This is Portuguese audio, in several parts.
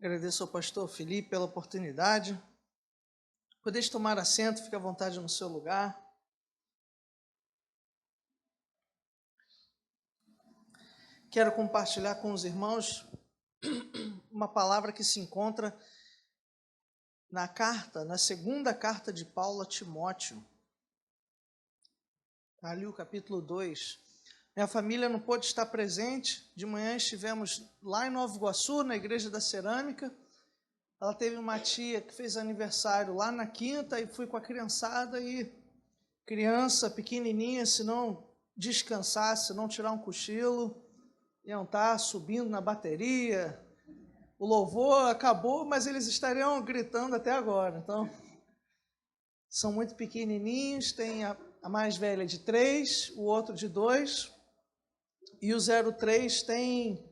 Agradeço ao pastor Felipe pela oportunidade. Podeis tomar assento, fique à vontade no seu lugar. Quero compartilhar com os irmãos uma palavra que se encontra na segunda carta de Paulo a Timóteo. Ali o capítulo 2. Minha família não pôde estar presente. De manhã estivemos lá em Nova Iguaçu, na Igreja da Cerâmica. Ela teve uma tia que fez aniversário lá na quinta e fui com a criançada e criança pequenininha, se não descansar, se não tirar um cochilo, iam estar subindo na bateria. O louvor acabou, mas eles estariam gritando até agora. Então, são muito pequenininhos, tem a mais velha de 3, o outro de 2, e o 03 tem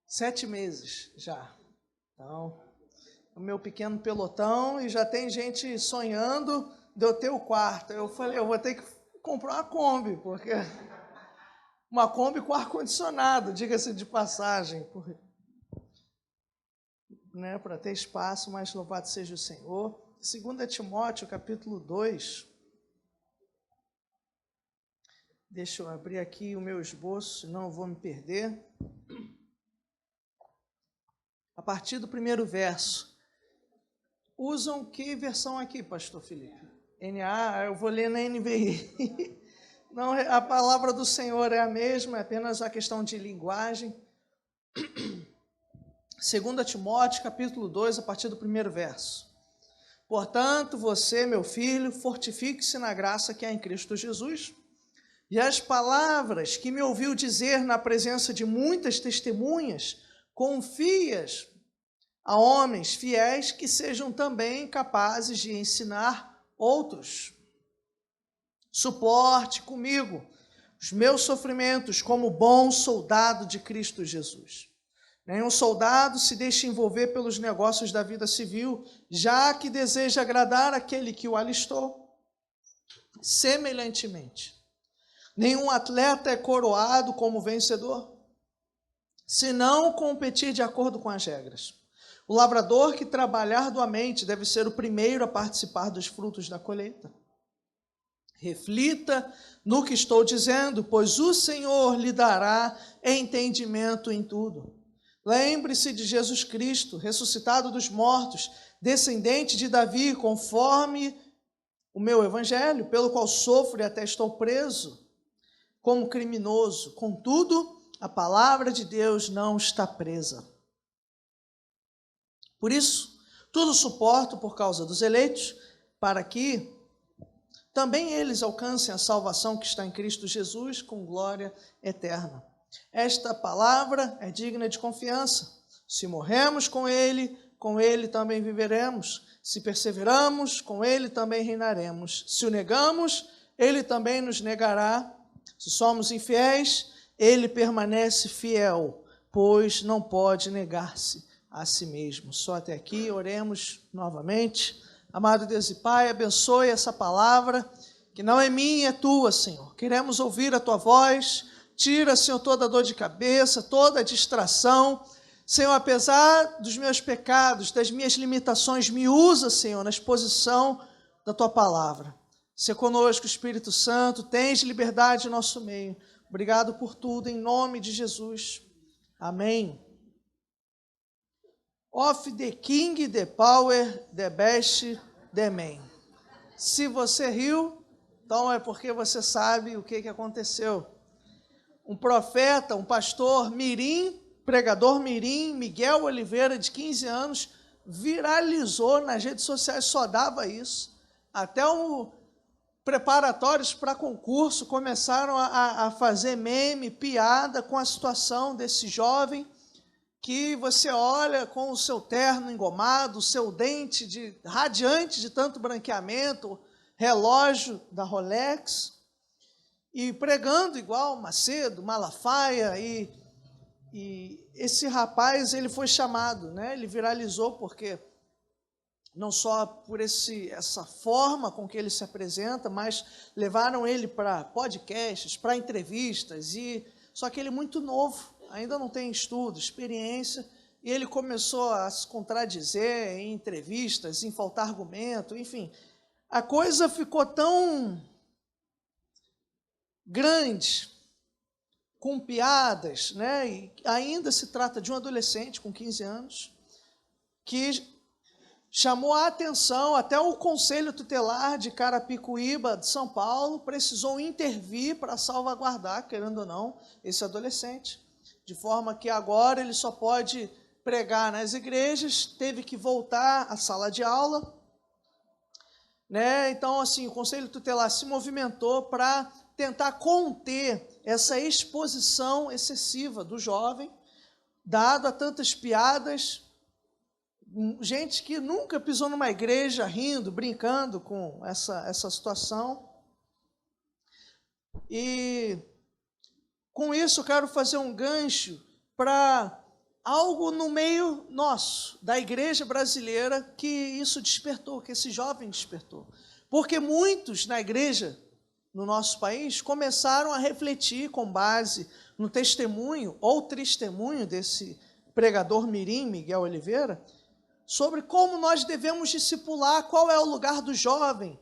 7 meses já. Então, o meu pequeno pelotão, e já tem gente sonhando de eu ter o quarto. Eu falei, eu vou ter que comprar uma Kombi, porque uma Kombi com ar-condicionado, diga-se de passagem, né, para ter espaço, mas louvado seja o Senhor. 2 Timóteo, capítulo 2. Deixa eu abrir aqui o meu esboço, senão eu vou me perder. A partir do primeiro verso. Usam que versão aqui, pastor Felipe? NA, eu vou ler na NVI. Não, a palavra do Senhor é a mesma, é apenas a questão de linguagem. 2 Timóteo, capítulo 2, a partir do primeiro verso. Portanto, você, meu filho, fortifique-se na graça que há em Cristo Jesus, e as palavras que me ouviu dizer na presença de muitas testemunhas, confias a homens fiéis que sejam também capazes de ensinar outros. Suporte comigo os meus sofrimentos como bom soldado de Cristo Jesus. Nenhum soldado se deixa envolver pelos negócios da vida civil, já que deseja agradar aquele que o alistou. Semelhantemente, nenhum atleta é coroado como vencedor, se não competir de acordo com as regras. O lavrador que trabalhar arduamente deve ser o primeiro a participar dos frutos da colheita. Reflita no que estou dizendo, pois o Senhor lhe dará entendimento em tudo. Lembre-se de Jesus Cristo, ressuscitado dos mortos, descendente de Davi, conforme o meu evangelho, pelo qual sofro e até estou preso como criminoso. Contudo, a palavra de Deus não está presa. Por isso, tudo suporto por causa dos eleitos, para que também eles alcancem a salvação que está em Cristo Jesus com glória eterna. Esta palavra é digna de confiança. Se morremos com ele também viveremos. Se perseveramos, com ele também reinaremos. Se o negamos, ele também nos negará. Se somos infiéis, ele permanece fiel, pois não pode negar-se a si mesmo. Só até aqui, oremos novamente. Amado Deus e Pai, abençoe essa palavra, que não é minha, é tua, Senhor. Queremos ouvir a tua voz. Tira, Senhor, toda dor de cabeça, toda distração. Senhor, apesar dos meus pecados, das minhas limitações, me usa, Senhor, na exposição da tua palavra. Se conosco, Espírito Santo, tens liberdade em nosso meio. Obrigado por tudo, em nome de Jesus. Amém. Of the King, the Power, the Best, the Man. Se você riu, então é porque você sabe o que aconteceu. Um profeta, um pastor mirim, pregador mirim, Miguel Oliveira, de 15 anos, viralizou nas redes sociais, só dava isso. Até preparatórios para concurso começaram a fazer meme, piada com a situação desse jovem, que você olha com o seu terno engomado, o seu dente radiante de tanto branqueamento, relógio da Rolex, e pregando igual Macedo, Malafaia, e esse rapaz, ele foi chamado, né? Ele viralizou porque não só por essa forma com que ele se apresenta, mas levaram ele para podcasts, para entrevistas, só que ele é muito novo, ainda não tem estudo, experiência, e ele começou a se contradizer em entrevistas, em faltar argumento, enfim. A coisa ficou tão grande, com piadas, né? E ainda se trata de um adolescente com 15 anos, que chamou a atenção, até o Conselho Tutelar de Carapicuíba, de São Paulo, precisou intervir para salvaguardar, querendo ou não, esse adolescente, de forma que agora ele só pode pregar nas igrejas, teve que voltar à sala de aula, né? Então, assim, o Conselho Tutelar se movimentou para tentar conter essa exposição excessiva do jovem, dado a tantas piadas, gente que nunca pisou numa igreja rindo, brincando com essa situação. E com isso eu quero fazer um gancho para algo no meio nosso, da igreja brasileira, que isso despertou, que esse jovem despertou. Porque muitos na igreja, no nosso país, começaram a refletir com base no testemunho ou testemunho desse pregador mirim, Miguel Oliveira, sobre como nós devemos discipular, qual é o lugar do jovem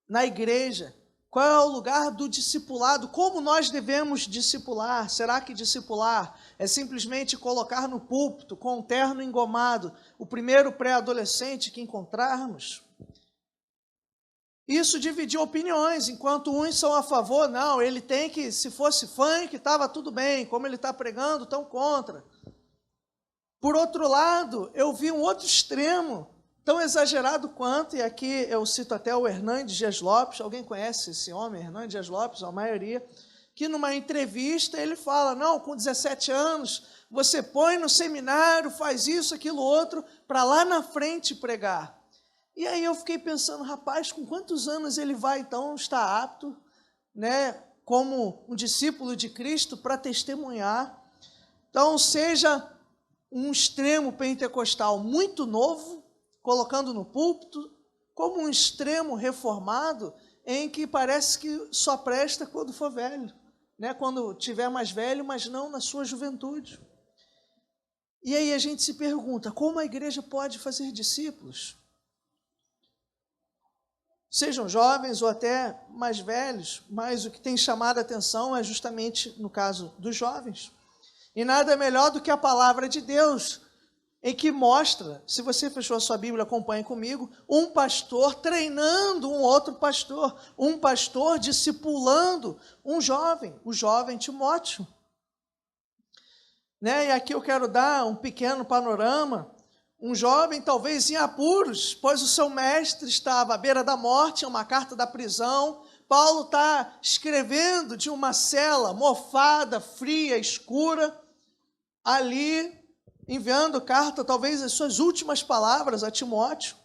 na igreja, qual é o lugar do discipulado, como nós devemos discipular. Será que discipular é simplesmente colocar no púlpito, com um terno engomado, o primeiro pré-adolescente que encontrarmos? Isso dividiu opiniões, enquanto uns são a favor, não, ele tem que, se fosse funk, estava tudo bem, como ele está pregando, estão contra. Por outro lado, eu vi um outro extremo, tão exagerado quanto, e aqui eu cito até o Hernandes Dias Lopes, alguém conhece esse homem, Hernandes Dias Lopes, a maioria, que numa entrevista ele fala, não, com 17 anos, você põe no seminário, faz isso, aquilo, outro, para lá na frente pregar. E aí eu fiquei pensando, rapaz, com quantos anos ele vai, então, estar apto, né, como um discípulo de Cristo, para testemunhar? Então, seja um extremo pentecostal muito novo, colocando no púlpito, como um extremo reformado, em que parece que só presta quando for velho, né, quando tiver mais velho, mas não na sua juventude. E aí a gente se pergunta, como a igreja pode fazer discípulos? Sejam jovens ou até mais velhos, mas o que tem chamado a atenção é justamente no caso dos jovens. E nada melhor do que a palavra de Deus, em que mostra, se você fechou a sua Bíblia, acompanhe comigo, um pastor treinando um outro pastor, um pastor discipulando um jovem, o jovem Timóteo. Né? E aqui eu quero dar um pequeno panorama. Um jovem, talvez em apuros, pois o seu mestre estava à beira da morte, uma carta da prisão. Paulo está escrevendo de uma cela mofada, fria, escura, ali, enviando carta, talvez as suas últimas palavras a Timóteo,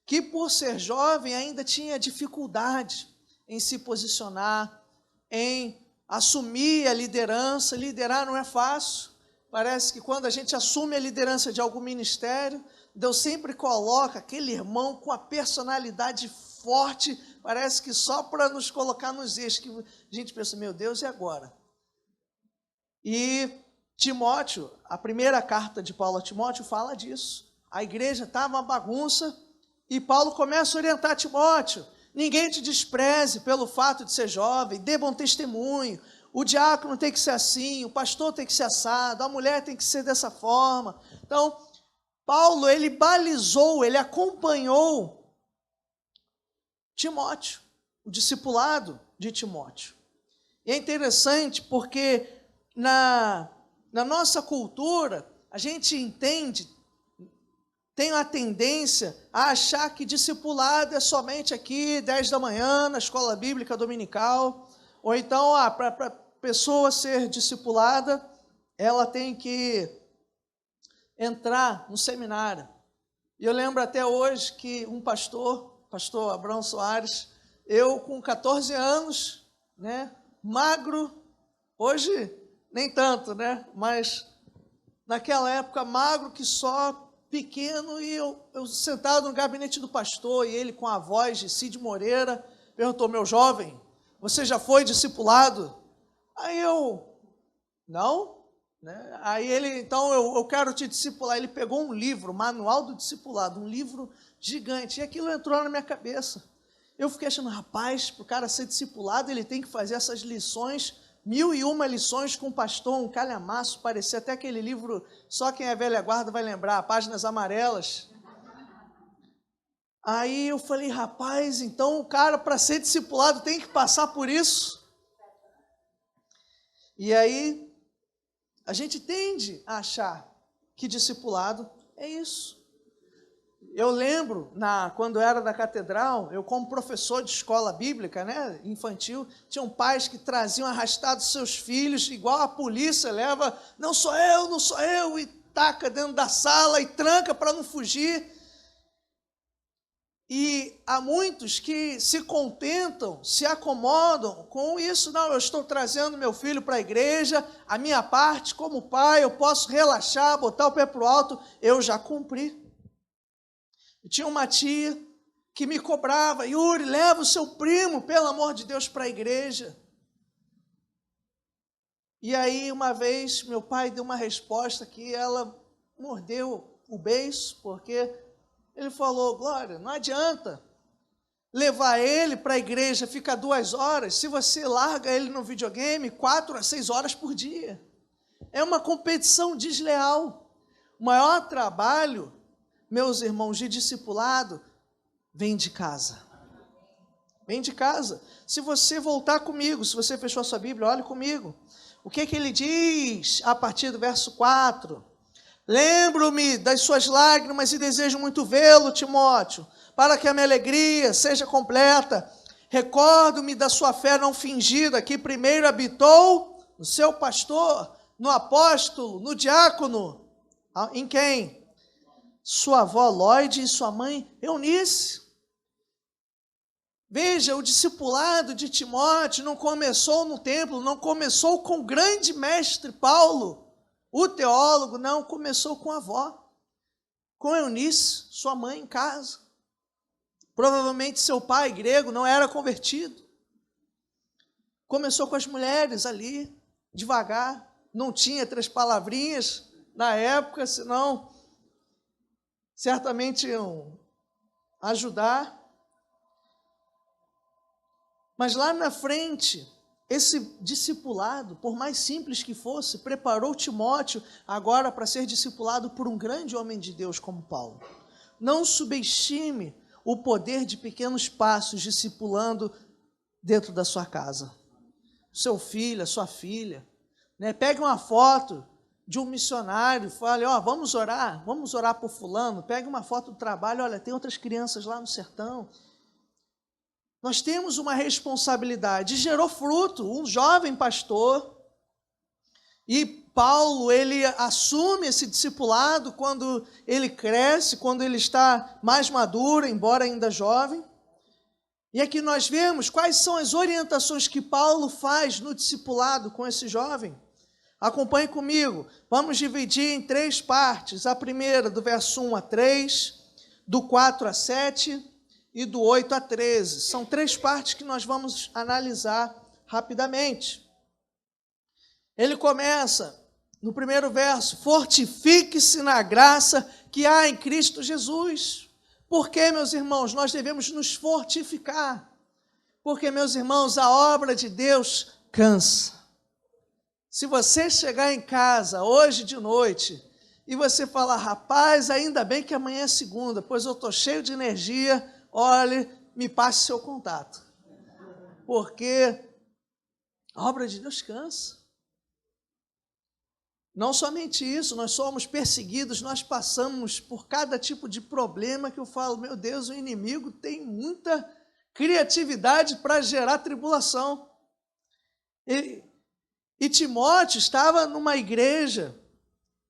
que por ser jovem ainda tinha dificuldade em se posicionar, em assumir a liderança. Liderar não é fácil. Parece que quando a gente assume a liderança de algum ministério, Deus sempre coloca aquele irmão com a personalidade forte, parece que só para nos colocar nos eixos, que a gente pensa, meu Deus, e agora? E Timóteo, a primeira carta de Paulo a Timóteo fala disso. A igreja estava uma bagunça e Paulo começa a orientar Timóteo. Ninguém te despreze pelo fato de ser jovem, dê bom testemunho. O diácono tem que ser assim, o pastor tem que ser assado, a mulher tem que ser dessa forma. Então, Paulo, ele balizou, ele acompanhou Timóteo, o discipulado de Timóteo. E é interessante porque na nossa cultura, a gente entende, tem a tendência a achar que discipulado é somente aqui, 10 da manhã, na escola bíblica dominical, ou então, para pessoa ser discipulada, ela tem que entrar no seminário. E eu lembro até hoje que um pastor Abraão Soares, eu com 14 anos, né, magro, hoje nem tanto, né, mas naquela época magro que só, pequeno, e eu sentado no gabinete do pastor, e ele com a voz de Cid Moreira, perguntou, meu jovem, você já foi discipulado? Aí eu, não, né? Aí ele, então, eu quero te discipular. Ele pegou um livro, Manual do Discipulado, um livro gigante, e aquilo entrou na minha cabeça. Eu fiquei achando, rapaz, para o cara ser discipulado, ele tem que fazer essas lições, 1001 lições com o pastor, um calhamaço, parecia até aquele livro, só quem é velha guarda vai lembrar, páginas amarelas. Aí eu falei, rapaz, então o cara, para ser discipulado, tem que passar por isso. E aí, a gente tende a achar que discipulado é isso. Eu lembro, quando eu era da catedral, eu como professor de escola bíblica, né, infantil, tinham pais que traziam arrastados seus filhos, igual a polícia leva, não sou eu, e taca dentro da sala e tranca para não fugir. E há muitos que se contentam, se acomodam com isso. Não, eu estou trazendo meu filho para a igreja, a minha parte como pai, eu posso relaxar, botar o pé para o alto, eu já cumpri. Eu tinha uma tia que me cobrava, Yuri, leva o seu primo, pelo amor de Deus, para a igreja. E aí, uma vez, meu pai deu uma resposta que ela mordeu o beiço, porque ele falou, Glória, não adianta levar ele para a igreja, fica 2 horas, se você larga ele no videogame, 4 a 6 horas por dia. É uma competição desleal. O maior trabalho, meus irmãos, de discipulado, vem de casa. Vem de casa. Se você voltar comigo, se você fechou a sua Bíblia, olhe comigo. O que ele diz a partir do verso 4? Lembro-me das suas lágrimas e desejo muito vê-lo, Timóteo, para que a minha alegria seja completa. Recordo-me da sua fé não fingida, que primeiro habitou no seu pastor, no apóstolo, no diácono. Em quem? Sua avó Lloyd e sua mãe Eunice. Veja, o discipulado de Timóteo não começou no templo, não começou com o grande mestre Paulo, o teólogo, não, começou com a avó, com Eunice, sua mãe em casa. Provavelmente seu pai, grego, não era convertido. Começou com as mulheres ali, devagar, não tinha 3 palavrinhas na época, senão certamente iam ajudar. Mas lá na frente, esse discipulado, por mais simples que fosse, preparou Timóteo agora para ser discipulado por um grande homem de Deus como Paulo. Não subestime o poder de pequenos passos discipulando dentro da sua casa. Seu filho, a sua filha, né? Pegue uma foto de um missionário, fale, vamos orar por fulano, pegue uma foto do trabalho, olha, tem outras crianças lá no sertão. Nós temos uma responsabilidade, gerou fruto, um jovem pastor, e Paulo, ele assume esse discipulado quando ele cresce, quando ele está mais maduro, embora ainda jovem. E aqui nós vemos quais são as orientações que Paulo faz no discipulado com esse jovem. Acompanhe comigo, vamos dividir em 3 partes. A primeira, do verso 1 a 3, do 4 a 7 e do 8 a 13. São 3 partes que nós vamos analisar rapidamente. Ele começa no primeiro verso, fortifique-se na graça que há em Cristo Jesus. Por que, meus irmãos, nós devemos nos fortificar? Porque, meus irmãos, a obra de Deus cansa. Se você chegar em casa hoje de noite e você falar, rapaz, ainda bem que amanhã é segunda, pois eu estou cheio de energia, olhe, me passe seu contato. Porque a obra de Deus cansa. Não somente isso, nós somos perseguidos, nós passamos por cada tipo de problema que eu falo, meu Deus, o inimigo tem muita criatividade para gerar tribulação. E Timóteo estava numa igreja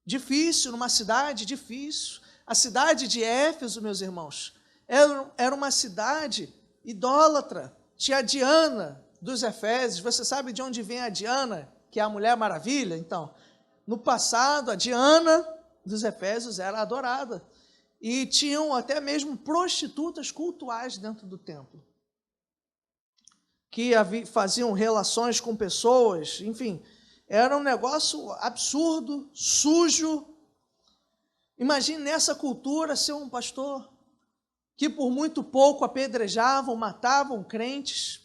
difícil, numa cidade difícil. A cidade de Éfeso, meus irmãos, era uma cidade idólatra. Tinha a Diana dos Efésios. Você sabe de onde vem a Diana, que é a Mulher Maravilha? Então, no passado, a Diana dos Efésios era adorada. E tinham até mesmo prostitutas cultuais dentro do templo, que faziam relações com pessoas, enfim. era um negócio absurdo, sujo. Imagine nessa cultura ser um pastor que por muito pouco apedrejavam, matavam crentes.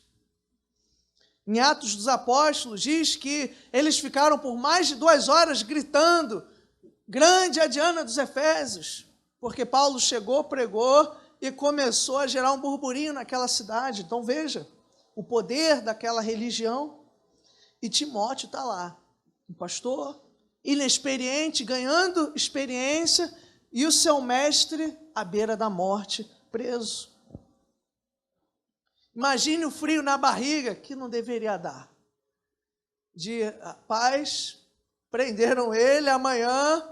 Em Atos dos Apóstolos diz que eles ficaram por mais de 2 horas gritando: grande é a Diana dos Efésios, porque Paulo chegou, pregou e começou a gerar um burburinho naquela cidade. Então veja, o poder daquela religião. E Timóteo está lá, um pastor inexperiente, ganhando experiência, e o seu mestre à beira da morte, preso. Imagine o frio na barriga, que não deveria dar. De paz, prenderam ele amanhã,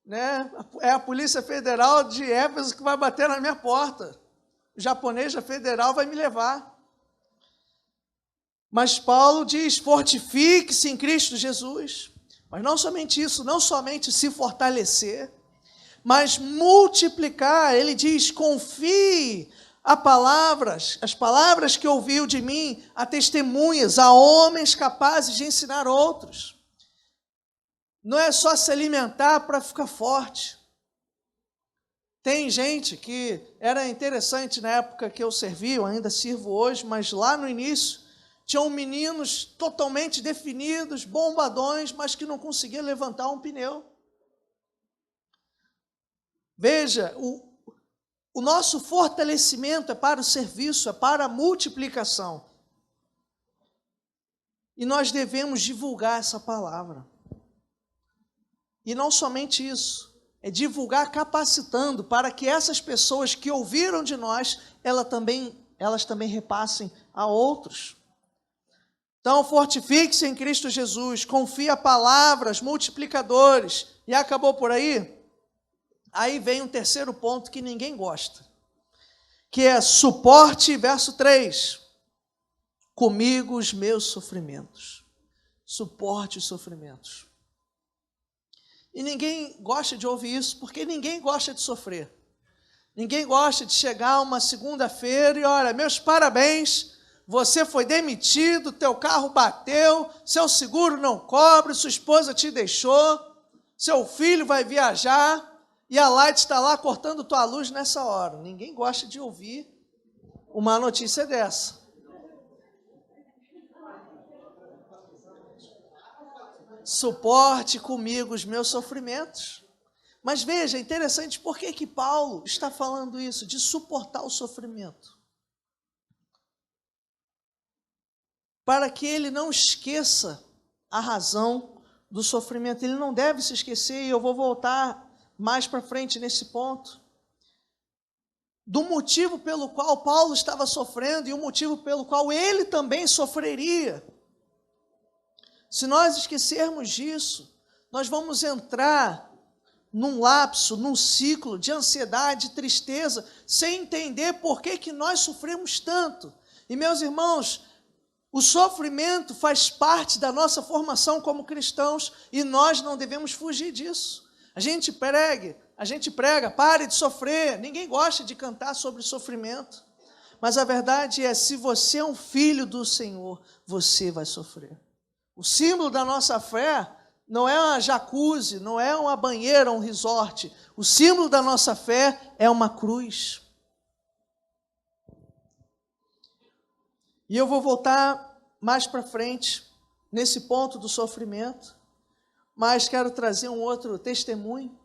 né? É a Polícia Federal de Éfeso que vai bater na minha porta. O japonês da Federal vai me levar. Mas Paulo diz: fortifique-se em Cristo Jesus. Mas não somente isso, não somente se fortalecer, mas multiplicar. Ele diz: confie as palavras que ouviu de mim, a testemunhas, a homens capazes de ensinar outros. Não é só se alimentar para ficar forte. Tem gente que era interessante na época que eu servi, eu ainda sirvo hoje, mas lá no início, tinham meninos totalmente definidos, bombadões, mas que não conseguiam levantar um pneu. Veja, o nosso fortalecimento é para o serviço, é para a multiplicação. E nós devemos divulgar essa palavra. E não somente isso, é divulgar capacitando para que essas pessoas que ouviram de nós, elas também repassem a outros. Então, fortifique-se em Cristo Jesus, confie a palavras, multiplicadores. E acabou por aí? Aí vem um terceiro ponto que ninguém gosta, que é suporte, verso 3. Comigo os meus sofrimentos. Suporte os sofrimentos. E ninguém gosta de ouvir isso, porque ninguém gosta de sofrer. Ninguém gosta de chegar uma segunda-feira e, olha, meus parabéns, você foi demitido, teu carro bateu, seu seguro não cobre, sua esposa te deixou, seu filho vai viajar e a Light está lá cortando tua luz nessa hora. Ninguém gosta de ouvir uma notícia dessa. Suporte comigo os meus sofrimentos. Mas veja, é interessante, por que Paulo está falando isso, de suportar o sofrimento? Para que ele não esqueça a razão do sofrimento. Ele não deve se esquecer, e eu vou voltar mais para frente nesse ponto, do motivo pelo qual Paulo estava sofrendo e o motivo pelo qual ele também sofreria. Se nós esquecermos disso, nós vamos entrar num lapso, num ciclo de ansiedade, tristeza, sem entender por que nós sofremos tanto. E, meus irmãos, o sofrimento faz parte da nossa formação como cristãos e nós não devemos fugir disso. A gente prega, pare de sofrer. Ninguém gosta de cantar sobre sofrimento. Mas a verdade é, se você é um filho do Senhor, você vai sofrer. O símbolo da nossa fé não é uma jacuzzi, não é uma banheira, um resort. O símbolo da nossa fé é uma cruz. E eu vou voltar mais para frente, nesse ponto do sofrimento, mas quero trazer um outro testemunho.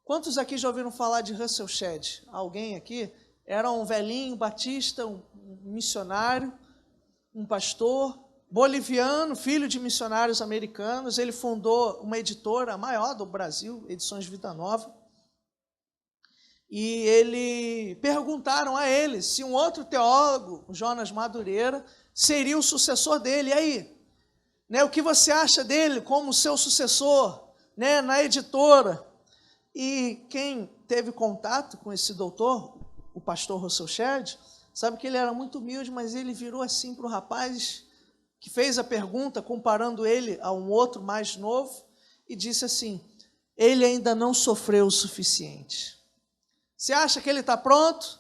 Quantos aqui já ouviram falar de Russell Shedd? Alguém aqui? Era um velhinho batista, um missionário, um pastor boliviano, filho de missionários americanos. Ele fundou uma editora, a maior do Brasil, Edições Vida Nova. E perguntaram a ele se um outro teólogo, o Jonas Madureira, seria o sucessor dele. E aí, né, o que você acha dele como seu sucessor, né, na editora? E quem teve contato com esse doutor, o pastor Russell Shedd, sabe que ele era muito humilde, mas ele virou assim para o rapaz que fez a pergunta, comparando ele a um outro mais novo, e disse assim: ele ainda não sofreu o suficiente. Você acha que ele está pronto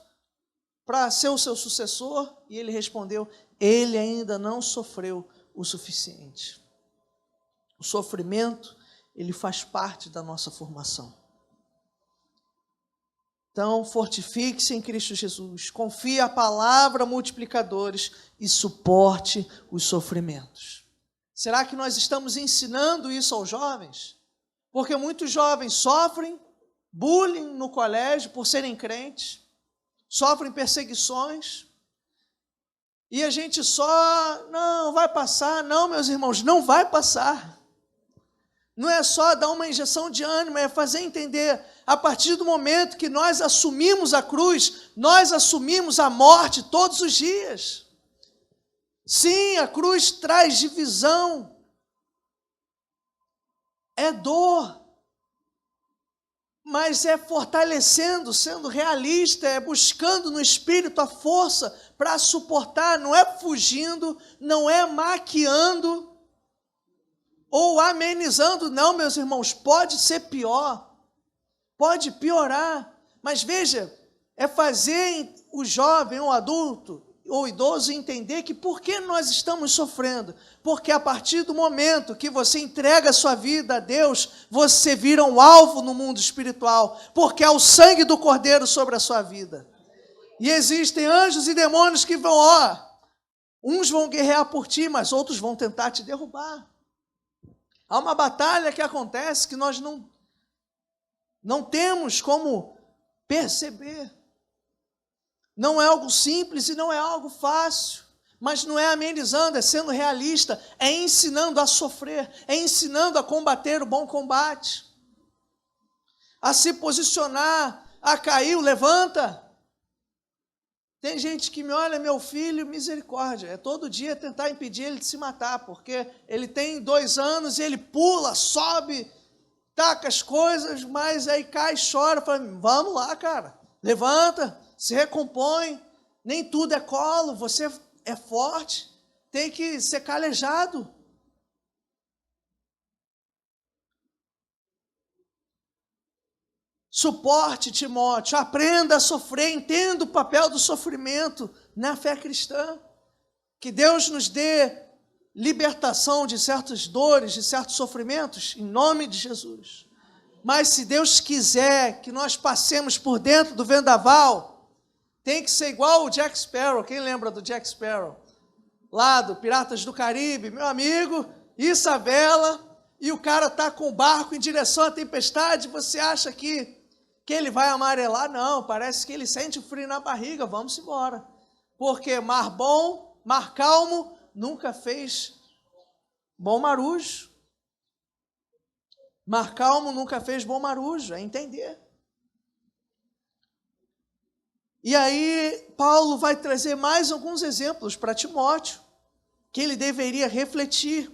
para ser o seu sucessor? E ele respondeu: ele ainda não sofreu o suficiente. O sofrimento, ele faz parte da nossa formação. Então, fortifique-se em Cristo Jesus, confie a palavra multiplicadores e suporte os sofrimentos. Será que nós estamos ensinando isso aos jovens? Porque muitos jovens sofrem bullying no colégio por serem crentes, sofrem perseguições, e a gente não, vai passar. Não, meus irmãos, não vai passar. Não é só dar uma injeção de ânimo, é fazer entender, a partir do momento que nós assumimos a cruz, nós assumimos a morte todos os dias. Sim, a cruz traz divisão, é dor, mas é fortalecendo, sendo realista, é buscando no Espírito a força para suportar, não é fugindo, não é maquiando, ou amenizando. Não, meus irmãos, pode ser pior, pode piorar, mas veja, é fazer o jovem, o adulto, ou idoso entender que por que nós estamos sofrendo? Porque a partir do momento que você entrega a sua vida a Deus, você vira um alvo no mundo espiritual, porque é o sangue do Cordeiro sobre a sua vida. E existem anjos e demônios que vão, uns vão guerrear por ti, mas outros vão tentar te derrubar. Há uma batalha que acontece que nós não temos como perceber. Não é algo simples e não é algo fácil, mas não é amenizando, é sendo realista, é ensinando a sofrer, é ensinando a combater o bom combate, a se posicionar, a cair, levanta. Tem gente que me olha, meu filho, misericórdia, é todo dia tentar impedir ele de se matar, porque ele tem 2 anos e ele pula, sobe, taca as coisas, mas aí cai, chora, fala, vamos lá, cara, levanta, se recompõe, nem tudo é colo, você é forte, tem que ser calejado. Suporte, Timóteo, aprenda a sofrer, entenda o papel do sofrimento na fé cristã. Que Deus nos dê libertação de certas dores, de certos sofrimentos, em nome de Jesus. Mas se Deus quiser que nós passemos por dentro do vendaval, tem que ser igual o Jack Sparrow. Quem lembra do Jack Sparrow? Lá do Piratas do Caribe, meu amigo, isso a vela, e o cara está com o barco em direção à tempestade, você acha que ele vai amarelar? Não, parece que ele sente o frio na barriga, vamos embora. Porque mar bom, mar calmo, nunca fez bom marujo. Mar calmo nunca fez bom marujo, é entender. E aí, Paulo vai trazer mais alguns exemplos para Timóteo, que ele deveria refletir.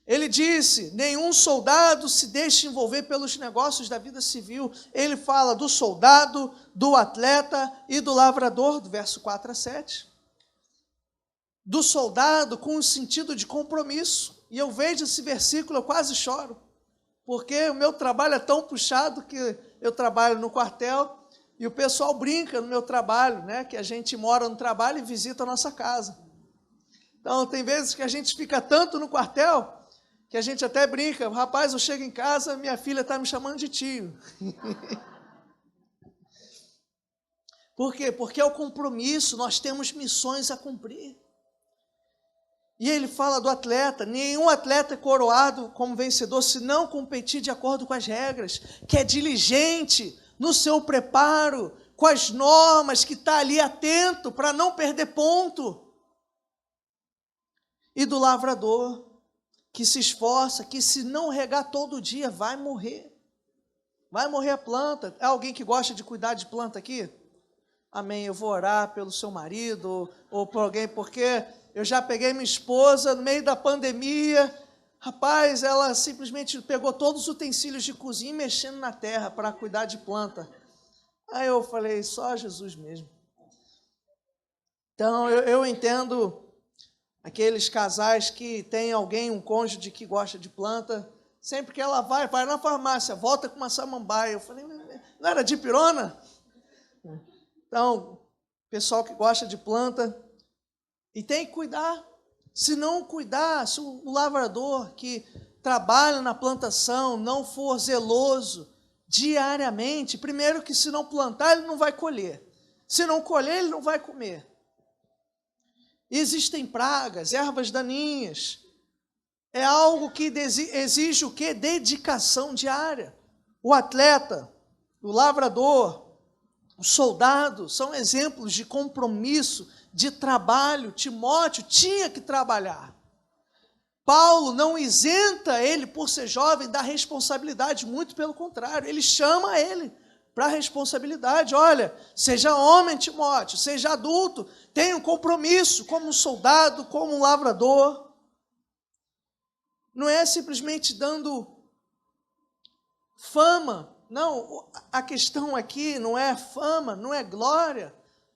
Ele disse, nenhum soldado se deixe envolver pelos negócios da vida civil. Ele fala do soldado, do atleta e do lavrador, do verso 4 a 7. Do soldado com o sentido de compromisso. E eu vejo esse versículo, eu quase choro, porque o meu trabalho é tão puxado que eu trabalho no quartel, e o pessoal brinca no meu trabalho, né, que a gente mora no trabalho e visita a nossa casa. Então, tem vezes que a gente fica tanto no quartel, que a gente até brinca, rapaz, eu chego em casa, minha filha está me chamando de tio. Por quê? Porque é o compromisso, nós temos missões a cumprir. E ele fala do atleta, nenhum atleta é coroado como vencedor se não competir de acordo com as regras, que é diligente no seu preparo, com as normas, que está ali atento para não perder ponto. E do lavrador, que se esforça, que se não regar todo dia, vai morrer. Vai morrer a planta. É alguém que gosta de cuidar de planta aqui? Amém, eu vou orar pelo seu marido, ou por alguém, porque eu já peguei minha esposa no meio da pandemia, rapaz, ela simplesmente pegou todos os utensílios de cozinha e mexendo na terra para cuidar de planta. Aí eu falei, só Jesus mesmo. Então, eu entendo aqueles casais que tem alguém, um cônjuge que gosta de planta, sempre que ela vai na farmácia, volta com uma samambaia. Eu falei, não era dipirona? Então, pessoal que gosta de planta, e tem que cuidar. Se não cuidar, se o lavrador que trabalha na plantação, não for zeloso diariamente, primeiro que se não plantar, ele não vai colher. Se não colher, ele não vai comer. Existem pragas, ervas daninhas. É algo que exige o quê? Dedicação diária. O atleta, o lavrador, o soldado são exemplos de compromisso, de trabalho. Timóteo tinha que trabalhar. Paulo não isenta ele, por ser jovem, da responsabilidade, muito pelo contrário, ele chama ele para a responsabilidade. Olha, seja homem, Timóteo, seja adulto, tenha um compromisso como um soldado, como um lavrador. Não é simplesmente dando fama, não, a questão aqui não é fama, não é glória,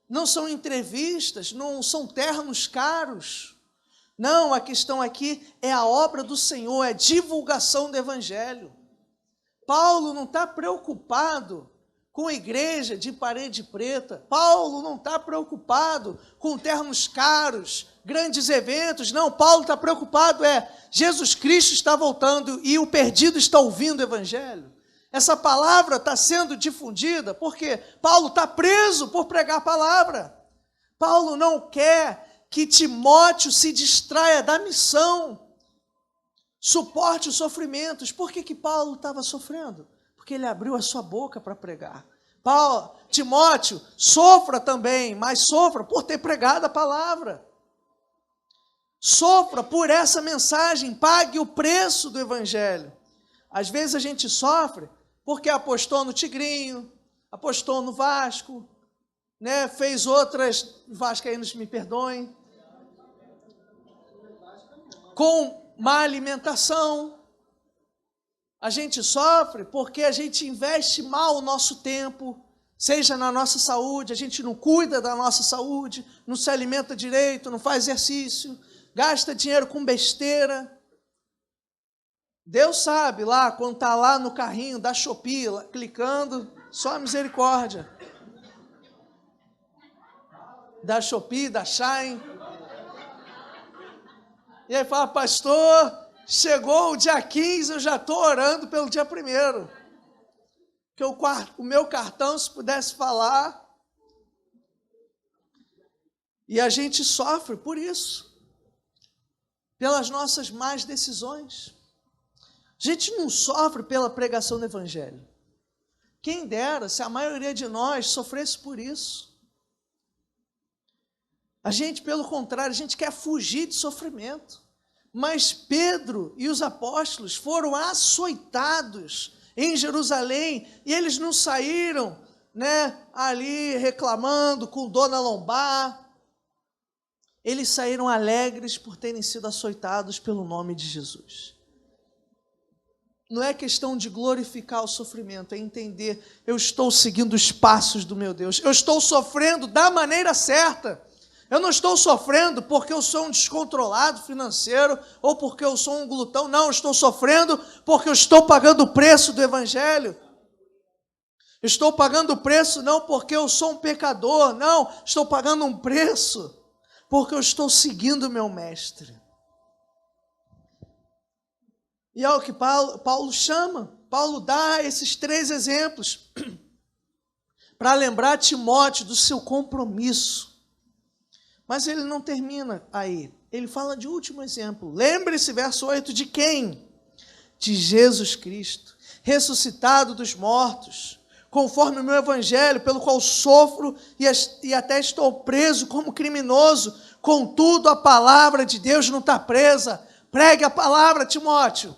não são entrevistas, não são ternos caros. Não, a questão aqui é a obra do Senhor, é divulgação do Evangelho. Paulo não está preocupado com a igreja de parede preta. Paulo não está preocupado com ternos caros, grandes eventos. Não, Paulo está preocupado Jesus Cristo está voltando e o perdido está ouvindo o Evangelho. Essa palavra está sendo difundida porque Paulo está preso por pregar a palavra. Paulo não quer que Timóteo se distraia da missão, suporte os sofrimentos. Por que Paulo estava sofrendo? Porque ele abriu a sua boca para pregar. Timóteo, sofra também, mas sofra por ter pregado a palavra. Sofra por essa mensagem, pague o preço do Evangelho. Às vezes a gente sofre porque apostou no Tigrinho, apostou no Vasco, né? Fez outras, vascaínos me perdoem, com má alimentação. A gente sofre porque a gente investe mal o nosso tempo, seja na nossa saúde, a gente não cuida da nossa saúde, não se alimenta direito, não faz exercício, gasta dinheiro com besteira. Deus sabe lá, quando está lá no carrinho da Shopee, lá, clicando, só a misericórdia. Da Shopee, da Shine. E aí fala, pastor, chegou o dia 15, eu já estou orando pelo dia 1º. Que o meu cartão, se pudesse falar. E a gente sofre por isso. Pelas nossas más decisões. A gente não sofre pela pregação do Evangelho. Quem dera se a maioria de nós sofresse por isso. A gente, pelo contrário, a gente quer fugir de sofrimento. Mas Pedro e os apóstolos foram açoitados em Jerusalém e eles não saíram, ali reclamando com dor na lombar. Eles saíram alegres por terem sido açoitados pelo nome de Jesus. Não é questão de glorificar o sofrimento, é entender, eu estou seguindo os passos do meu Deus. Eu estou sofrendo da maneira certa. Eu não estou sofrendo porque eu sou um descontrolado financeiro ou porque eu sou um glutão. Não, eu estou sofrendo porque eu estou pagando o preço do Evangelho. Eu estou pagando o preço não porque eu sou um pecador. Não, estou pagando um preço porque eu estou seguindo o meu mestre. E é o que Paulo chama. Paulo dá esses 3 exemplos para lembrar Timóteo do seu compromisso. Mas ele não termina aí. Ele fala de último exemplo. Lembre-se, verso 8, de quem? De Jesus Cristo, ressuscitado dos mortos, conforme o meu evangelho, pelo qual sofro e até estou preso como criminoso. Contudo, a palavra de Deus não está presa. Pregue a palavra, Timóteo.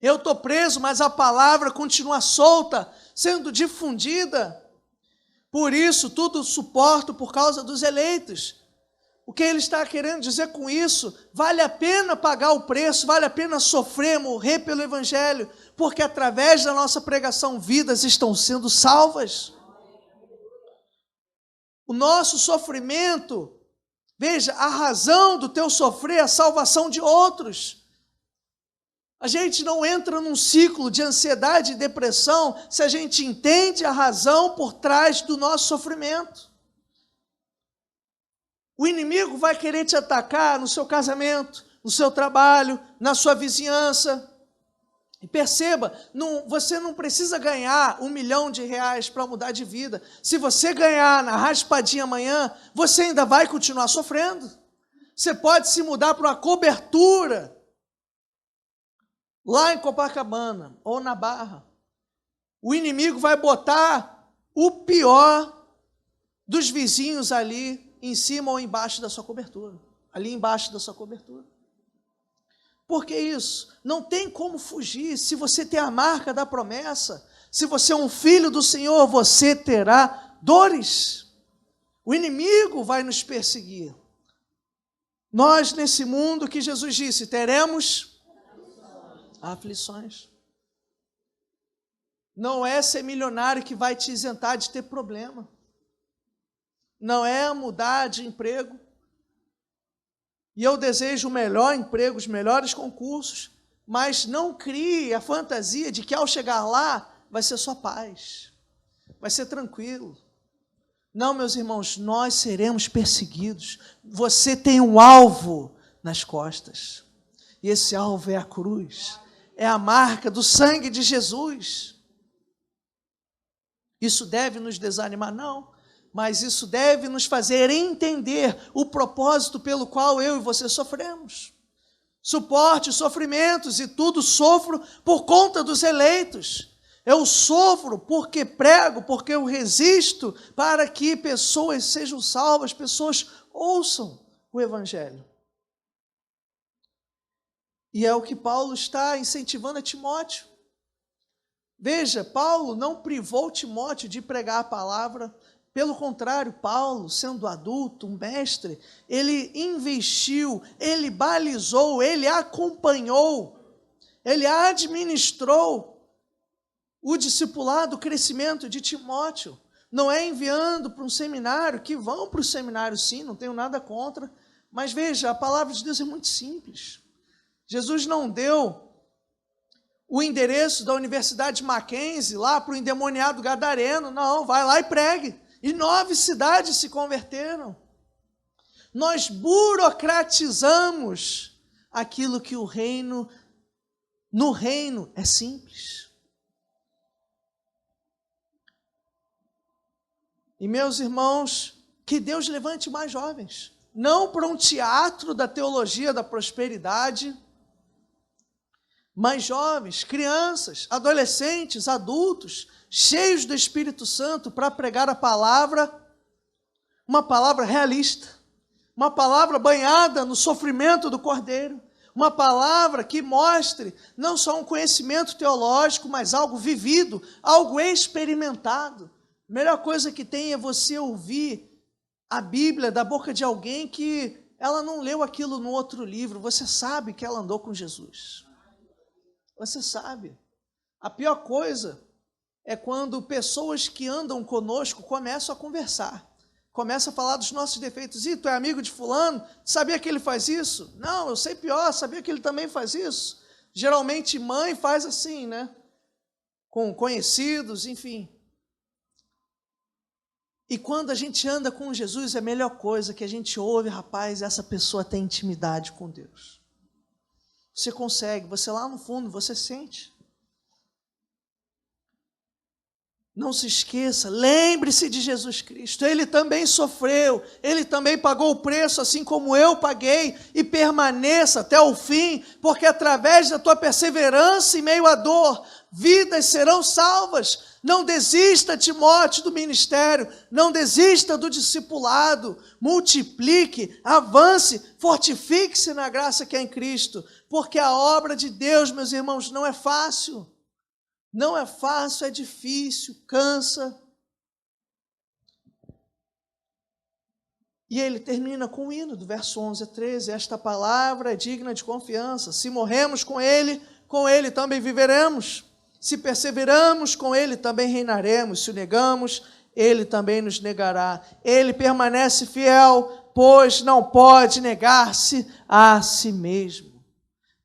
Eu estou preso, mas a palavra continua solta, sendo difundida. Por isso, tudo suporto por causa dos eleitos. O que ele está querendo dizer com isso? Vale a pena pagar o preço, vale a pena sofrer, morrer pelo Evangelho, porque através da nossa pregação, vidas estão sendo salvas. O nosso sofrimento, veja, a razão do teu sofrer é a salvação de outros. A gente não entra num ciclo de ansiedade e depressão se a gente entende a razão por trás do nosso sofrimento. O inimigo vai querer te atacar no seu casamento, no seu trabalho, na sua vizinhança. E perceba, você não precisa ganhar R$1 milhão para mudar de vida. Se você ganhar na raspadinha amanhã, você ainda vai continuar sofrendo. Você pode se mudar para uma cobertura, lá em Copacabana ou na Barra. O inimigo vai botar o pior dos vizinhos ali em cima ou embaixo da sua cobertura. Ali embaixo da sua cobertura. Por que isso? Não tem como fugir. Se você tem a marca da promessa, se você é um filho do Senhor, você terá dores. O inimigo vai nos perseguir. Nós, nesse mundo que Jesus disse, teremos aflições. Não é ser milionário que vai te isentar de ter problema. Não é mudar de emprego. E eu desejo o melhor emprego, os melhores concursos, mas não crie a fantasia de que ao chegar lá vai ser só paz, vai ser tranquilo. Não, meus irmãos, nós seremos perseguidos. Você tem um alvo nas costas, e esse alvo é a cruz, é a marca do sangue de Jesus. Isso deve nos desanimar? Não. Mas isso deve nos fazer entender o propósito pelo qual eu e você sofremos. Suporte sofrimentos, e tudo sofro por conta dos eleitos. Eu sofro porque prego, porque eu resisto para que pessoas sejam salvas, pessoas ouçam o Evangelho. E é o que Paulo está incentivando a Timóteo. Veja, Paulo não privou Timóteo de pregar a palavra. Pelo contrário, Paulo, sendo adulto, um mestre, ele investiu, ele balizou, ele acompanhou, ele administrou o discipulado, o crescimento de Timóteo. Não é enviando para um seminário, que vão para o seminário sim, não tenho nada contra, mas veja, a palavra de Deus é muito simples. Jesus não deu o endereço da Universidade Mackenzie lá para o endemoniado gadareno, não, vai lá e pregue. E 9 cidades se converteram. Nós burocratizamos aquilo que no reino é simples. E meus irmãos, que Deus levante mais jovens, não para um teatro da teologia da prosperidade, mas jovens, crianças, adolescentes, adultos, cheios do Espírito Santo para pregar a palavra, uma palavra realista, uma palavra banhada no sofrimento do Cordeiro, uma palavra que mostre não só um conhecimento teológico, mas algo vivido, algo experimentado. A melhor coisa que tem é você ouvir a Bíblia da boca de alguém que ela não leu aquilo no outro livro, você sabe que ela andou com Jesus. Você sabe. A pior coisa é quando pessoas que andam conosco começam a conversar, começam a falar dos nossos defeitos. E tu é amigo de fulano? Sabia que ele faz isso? Não, eu sei pior, sabia que ele também faz isso? Geralmente mãe faz assim, né? Com conhecidos, enfim. E quando a gente anda com Jesus, é a melhor coisa que a gente ouve, rapaz, essa pessoa tem intimidade com Deus. Você consegue, você lá no fundo, você sente. Não se esqueça, lembre-se de Jesus Cristo. Ele também sofreu, ele também pagou o preço, assim como eu paguei, e permaneça até o fim, porque através da tua perseverança em meio à dor, vidas serão salvas. Não desista, Timóteo, do ministério, não desista do discipulado, multiplique, avance, fortifique-se na graça que é em Cristo, porque a obra de Deus, meus irmãos, não é fácil. Não é fácil, é difícil, cansa. E ele termina com o hino, do verso 11 a 13. Esta palavra é digna de confiança. Se morremos com ele também viveremos. Se perseveramos, com ele também reinaremos. Se o negamos, ele também nos negará. Ele permanece fiel, pois não pode negar-se a si mesmo.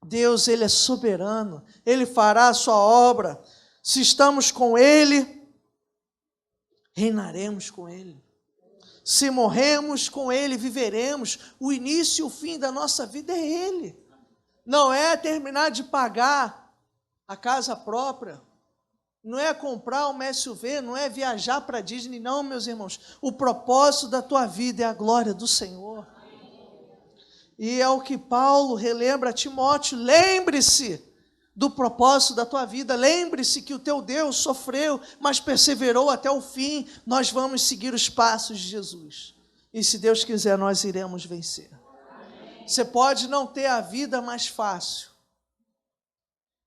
Deus, ele é soberano. Ele fará a sua obra. Se estamos com ele, reinaremos com ele. Se morremos com ele, viveremos. O início e o fim da nossa vida é ele. não é terminar de pagar a casa própria, não é comprar uma SUV, não é viajar para a Disney, não, meus irmãos. O propósito da tua vida é a glória do Senhor. E é o que Paulo relembra a Timóteo: lembre-se do propósito da tua vida, lembre-se que o teu Deus sofreu, mas perseverou até o fim. Nós vamos seguir os passos de Jesus. E se Deus quiser, nós iremos vencer. Você pode não ter a vida mais fácil,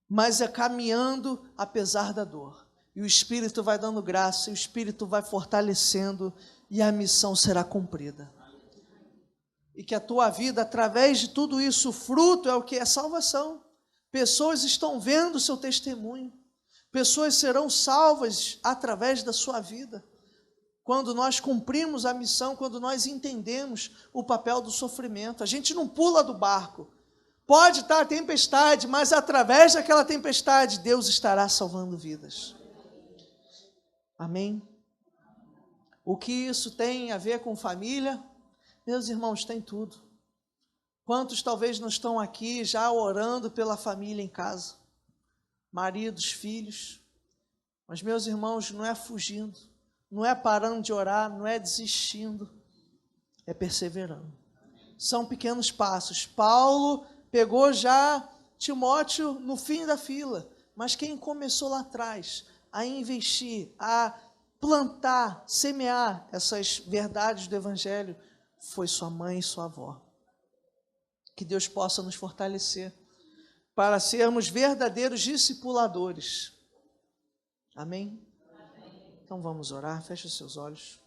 mas é caminhando apesar da dor. E o Espírito vai dando graça, e o Espírito vai fortalecendo, e a missão será cumprida. E que a tua vida, através de tudo isso, o fruto é o que? É salvação. Pessoas estão vendo o seu testemunho. Pessoas serão salvas através da sua vida. Quando nós cumprimos a missão, quando nós entendemos o papel do sofrimento. A gente não pula do barco. Pode estar a tempestade, mas através daquela tempestade, Deus estará salvando vidas. Amém? O que isso tem a ver com família? Meus irmãos, tem tudo. Quantos talvez não estão aqui já orando pela família em casa? Maridos, filhos. Mas, meus irmãos, não é fugindo, não é parando de orar, não é desistindo, é perseverando. São pequenos passos. Paulo pegou já Timóteo no fim da fila, mas quem começou lá atrás a investir, a plantar, semear essas verdades do Evangelho foi sua mãe e sua avó. Que Deus possa nos fortalecer para sermos verdadeiros discipuladores. Amém? Então vamos orar, feche os seus olhos.